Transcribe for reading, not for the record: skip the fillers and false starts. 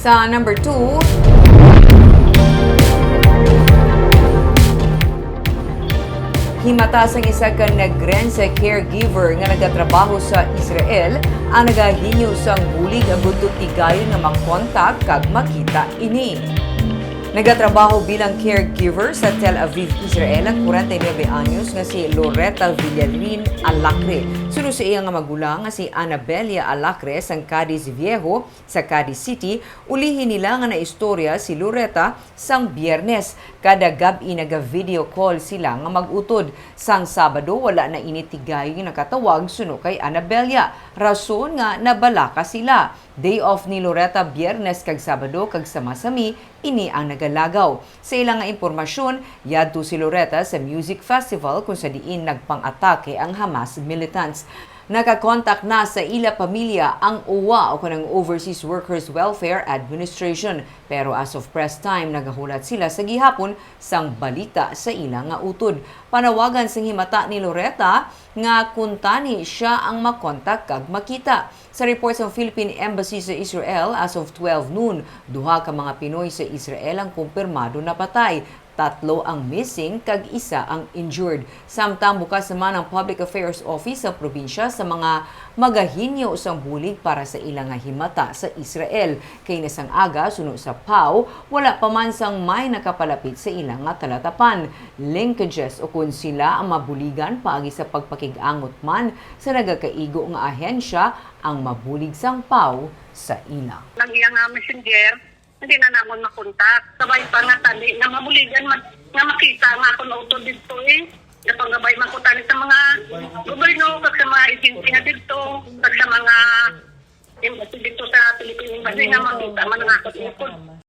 Sa number 2, himata sang isa ka nagrense caregiver nga nagatrabaho sa Israel ang nagahinyo sang bulig agud tigayon nga makontak kag makita ini. Nagatrabaho bilang caregiver sa Tel Aviv, Israel ang 49 anyos nga si Loretta Villarin Alacre. Sunod sa iya nga magulang nga si Anabelia Alacre sang Cadiz Viejo sa Cadiz City, ulihin nila nga naistorya si Loretta sang Biyernes. Kada gabi naga-video call sila nga mag-utod. Sang Sabado wala na initigay nga nakatawag suno kay Anabelia. Rason nga nabalaka sila. Day off ni Loretta Biyernes kag Sabado kag sama-sami ini ang nagalagaw. Sa ilang nga impormasyon, yadto si Loretta sa music festival kung sa diin nagpang-atake ang Hamas militants. Nakakontak na sa ila pamilya ang OWA o kanang Overseas Workers Welfare Administration. Pero as of press time, nagahulat sila sa gihapon sang balita sa ila nga utod. Panawagan sang himata ni Loretta nga kuntani siya ang makontak kag makita. Sa report sa Philippine Embassy sa Israel, as of 12 noon, duha ka mga Pinoy sa Israel ang kumpirmado na patay. 3 ang missing kag isa ang injured. Samtang bukas naman ang Public Affairs Office sa probinsya sa mga magahinyo sang bulig para sa ilang nga himata sa Israel. Kay nasang aga suno sa PAO, wala pa man sang may nakapalapit sa ilang nga talatapan. Linkages o kung sila ang mabuligan paagi sa pagpakig-angot man sa nagakaigo nga ahensya ang mabulig sang PAO sa ila. Nang iyang messenger, hindi na namon makontak. Sabay pa nga tali na mabuligan nga makita nga ako na utod dito eh. Napagabay man ko tali sa mga gobyerno, kag sa mga agency nga dito, kag sa mga embassy dito sa Philippine Embassy nga makita man nga ako utod.